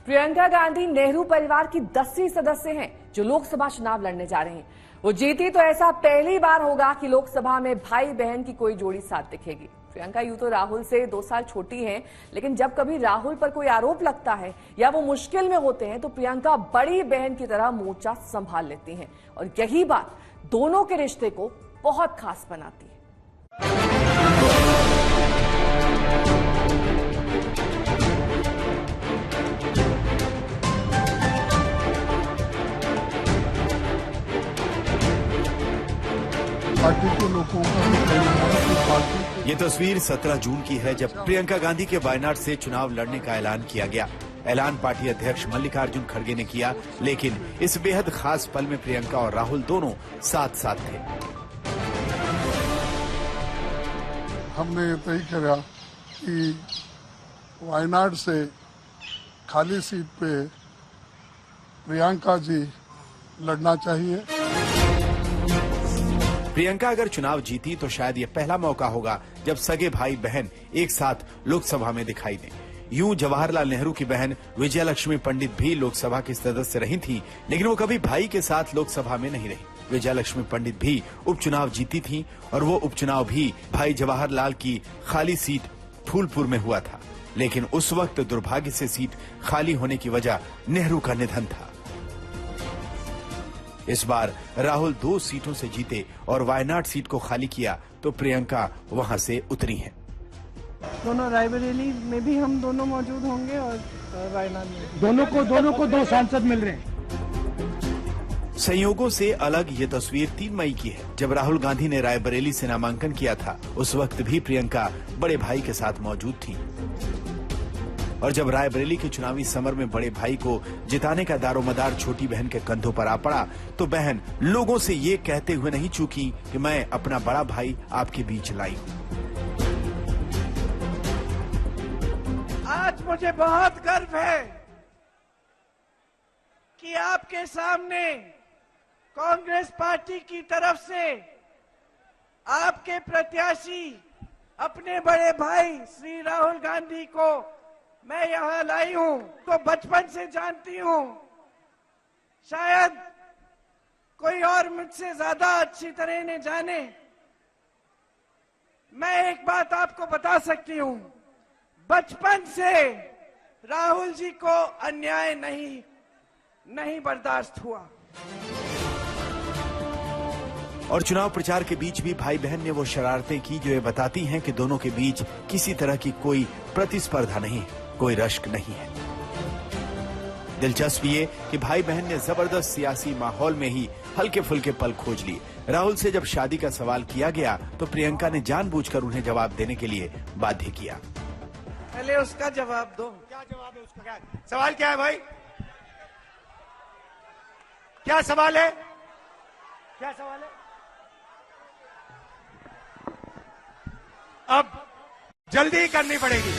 प्रियंका गांधी नेहरू परिवार की 10वीं सदस्य हैं जो लोकसभा चुनाव लड़ने जा रहे हैं। वो जीती तो ऐसा पहली बार होगा कि लोकसभा में भाई बहन की कोई जोड़ी साथ दिखेगी। प्रियंका यूं तो राहुल से 2 साल छोटी हैं, लेकिन जब कभी राहुल पर कोई आरोप लगता है या वो मुश्किल में होते हैं तो प्रियंका बड़ी बहन की तरह मोर्चा संभाल लेती हैं और यही बात दोनों के रिश्ते को बहुत खास बनाती है। पार्टी के लोगों का ये तस्वीर 17 जून की है जब प्रियंका गांधी के वायनाड से चुनाव लड़ने का ऐलान किया गया। ऐलान पार्टी अध्यक्ष मल्लिकार्जुन खड़गे ने किया, लेकिन इस बेहद खास पल में प्रियंका और राहुल दोनों साथ साथ थे। हमने ये तय किया कि वायनाड से खाली सीट पे प्रियंका जी लड़ना चाहिए। प्रियंका अगर चुनाव जीती तो शायद ये पहला मौका होगा जब सगे भाई बहन एक साथ लोकसभा में दिखाई दें। यूं जवाहरलाल नेहरू की बहन विजयलक्ष्मी पंडित भी लोकसभा की सदस्य रही थी, लेकिन वो कभी भाई के साथ लोकसभा में नहीं रही। विजयलक्ष्मी पंडित भी उपचुनाव जीती थी और वो उपचुनाव भी भाई जवाहरलाल की खाली सीट फूलपुर में हुआ था, लेकिन उस वक्त दुर्भाग्य से सीट खाली होने की वजह नेहरू का निधन था। इस बार राहुल 2 सीटों से जीते और वायनाड सीट को खाली किया तो प्रियंका वहां से उतरी हैं। दोनों रायबरेली में भी हम दोनों मौजूद होंगे और वायनाड में दोनों को 2 सांसद मिल रहे हैं। संयोगों से अलग ये तस्वीर 3 मई की है जब राहुल गांधी ने रायबरेली से नामांकन किया था। उस वक्त भी प्रियंका बड़े भाई के साथ मौजूद थी और जब रायबरेली के चुनावी समर में बड़े भाई को जिताने का दारोमदार छोटी बहन के कंधों पर आ पड़ा तो बहन लोगों से ये कहते हुए नहीं चूकी कि मैं अपना बड़ा भाई आपके बीच लाई हूँ। आज मुझे बहुत गर्व है कि आपके सामने कांग्रेस पार्टी की तरफ से आपके प्रत्याशी अपने बड़े भाई श्री राहुल गांधी को मैं यहाँ लाई हूँ। तो बचपन से जानती हूँ, शायद कोई और मुझसे ज्यादा अच्छी तरह ने जाने। मैं एक बात आपको बता सकती हूँ, बचपन से राहुल जी को अन्याय नहीं बर्दाश्त हुआ। और चुनाव प्रचार के बीच भी भाई बहन ने वो शरारतें की जो ये बताती हैं कि दोनों के बीच किसी तरह की कोई प्रतिस्पर्धा नहीं है, कोई रश्क नहीं है। दिलचस्प ये कि भाई बहन ने जबरदस्त सियासी माहौल में ही हल्के फुल्के पल खोज लिए। राहुल से जब शादी का सवाल किया गया तो प्रियंका ने जानबूझकर उन्हें जवाब देने के लिए बाध्य किया। पहले उसका जवाब दो। क्या जवाब है उसका? क्या सवाल? क्या है भाई? क्या सवाल है? क्या सवाल है? अब जल्दी ही करनी पड़ेगी।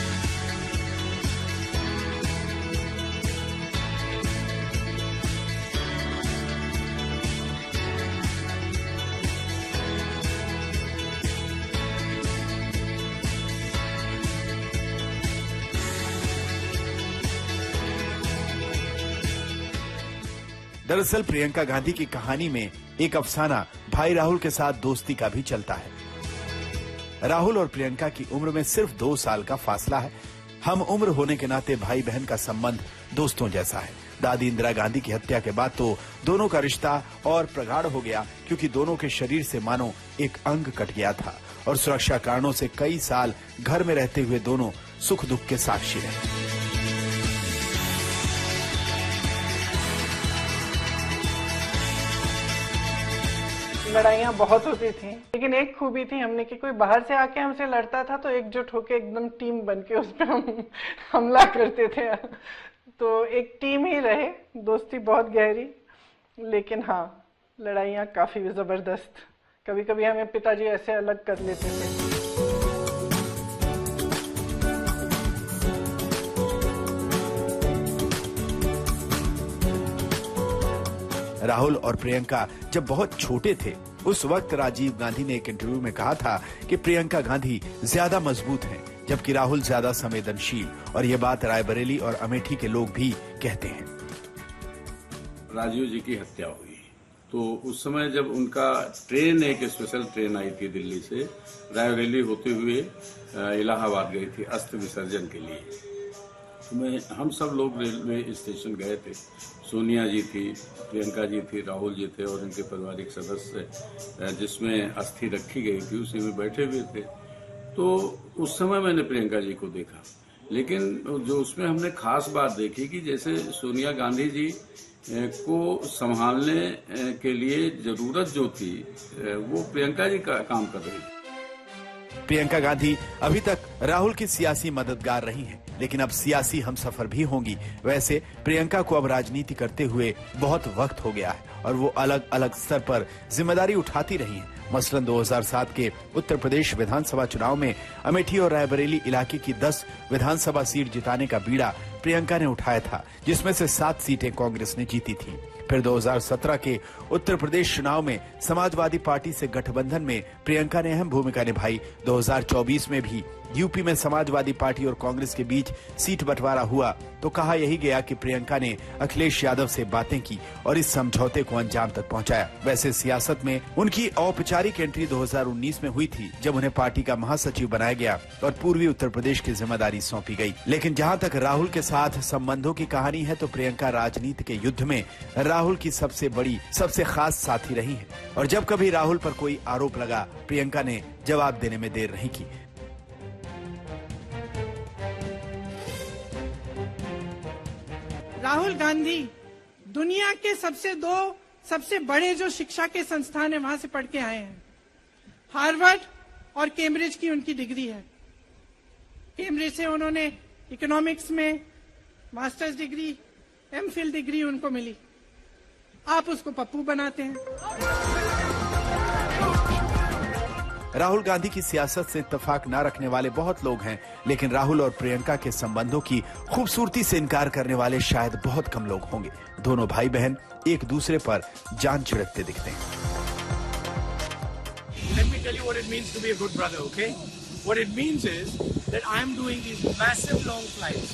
दरअसल प्रियंका गांधी की कहानी में एक अफसाना भाई राहुल के साथ दोस्ती का भी चलता है। राहुल और प्रियंका की उम्र में सिर्फ 2 साल का फासला है। हम उम्र होने के नाते भाई बहन का संबंध दोस्तों जैसा है। दादी इंदिरा गांधी की हत्या के बाद तो दोनों का रिश्ता और प्रगाढ़ हो गया, क्योंकि दोनों के शरीर से मानो एक अंग कट गया था और सुरक्षा कारणों से कई साल घर में रहते हुए दोनों सुख दुख के साक्षी रहे। लड़ाइयाँ बहुत होती थी, लेकिन एक खूबी थी हमने कि कोई बाहर से आके हमसे लड़ता था तो एकजुट होके एकदम टीम बन के उस पर हम हमला करते थे। तो एक टीम ही रहे, दोस्ती बहुत गहरी, लेकिन हाँ लड़ाइयाँ काफी जबरदस्त। कभी कभी हमें पिताजी ऐसे अलग कर लेते थे। राहुल और प्रियंका जब बहुत छोटे थे उस वक्त राजीव गांधी ने एक इंटरव्यू में कहा था कि प्रियंका गांधी ज्यादा मजबूत हैं, जबकि राहुल ज्यादा संवेदनशील, और ये बात रायबरेली और अमेठी के लोग भी कहते हैं। राजीव जी की हत्या हुई तो उस समय जब उनका ट्रेन, एक स्पेशल ट्रेन आई थी दिल्ली से, रायबरेली होते हुए इलाहाबाद गई थी अस्थि विसर्जन के लिए। तो हम सब लोग रेलवे स्टेशन गए थे। सोनिया जी थी, प्रियंका जी थी, राहुल जी थे और उनके पारिवारिक सदस्य जिसमें अस्थि रखी गई थी उसी में बैठे हुए थे। तो उस समय मैंने प्रियंका जी को देखा, लेकिन जो उसमें हमने खास बात देखी कि जैसे सोनिया गांधी जी को संभालने के लिए जरूरत जो थी वो प्रियंका जी का काम कर रही थी। प्रियंका गांधी अभी तक राहुल की सियासी मददगार रही हैं, लेकिन अब सियासी हमसफर भी होंगी। वैसे प्रियंका को अब राजनीति करते हुए बहुत वक्त हो गया है और वो अलग अलग स्तर पर जिम्मेदारी उठाती रही हैं। मसलन 2007 के उत्तर प्रदेश विधानसभा चुनाव में अमेठी और रायबरेली इलाके की 10 विधानसभा सीट जिताने का बीड़ा प्रियंका ने उठाया था, जिसमें से 7 सीटें कांग्रेस ने जीती थी। फिर 2017 के उत्तर प्रदेश चुनाव में समाजवादी पार्टी से गठबंधन में प्रियंका ने अहम भूमिका निभाई। 2024 में भी यूपी में समाजवादी पार्टी और कांग्रेस के बीच सीट बंटवारा हुआ तो कहा यही गया कि प्रियंका ने अखिलेश यादव से बातें की और इस समझौते को अंजाम तक पहुंचाया। वैसे सियासत में उनकी औपचारिक एंट्री 2019 में हुई थी, जब उन्हें पार्टी का महासचिव बनाया गया और पूर्वी उत्तर प्रदेश की जिम्मेदारी सौंपी गई। लेकिन जहां तक राहुल के साथ संबंधों की कहानी है तो प्रियंका राजनीति के युद्ध में राहुल की सबसे बड़ी, सबसे खास साथी रही है और जब कभी राहुल पर कोई आरोप लगा, प्रियंका ने जवाब देने में देर नहीं की। राहुल गांधी दुनिया के सबसे बड़े जो शिक्षा के संस्थान है वहां से पढ़ के आए हैं। हार्वर्ड और कैम्ब्रिज की उनकी डिग्री है। कैम्ब्रिज से उन्होंने इकोनॉमिक्स में मास्टर्स डिग्री, एमफिल डिग्री उनको मिली। आप उसको पप्पू बनाते हैं। राहुल गांधी की सियासत से इत्तेफाक न रखने वाले बहुत लोग हैं, लेकिन राहुल और प्रियंका के संबंधों की खूबसूरती से इनकार करने वाले शायद बहुत कम लोग होंगे। दोनों भाई बहन एक दूसरे पर जान छिड़कते दिखते हैं। Let me tell you what it means to be a good brother, okay? What it means is that I'm doing these massive long flights.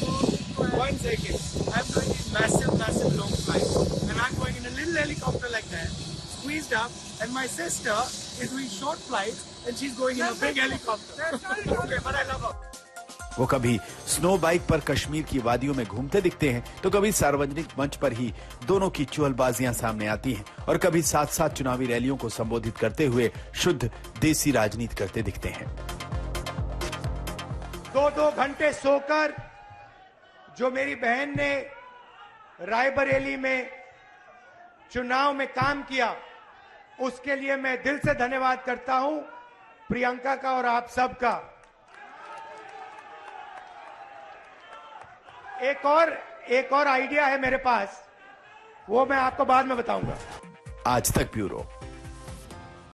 1 second. I'm doing these massive long flights. And I'm going in a little helicopter like that, squeezed up, and my sister is doing short flights and she's going in a big helicopter. Okay, but I love her. वो कभी snow bike पर कश्मीर की वादियों में घूमते दिखते हैं तो कभी सार्वजनिक मंच पर ही दोनों की चुहलबाजियां सामने आती हैं और कभी साथ साथ चुनावी रैलियों को संबोधित करते हुए शुद्ध देसी राजनीति करते दिखते हैं। 2-2 घंटे सोकर जो मेरी बहन ने रायबरेली में चुनाव में काम किया, उसके लिए मैं दिल से धन्यवाद करता हूं प्रियंका का और आप सबका। एक और आइडिया है मेरे पास, वो मैं आपको बाद में बताऊंगा। आज तक ब्यूरो।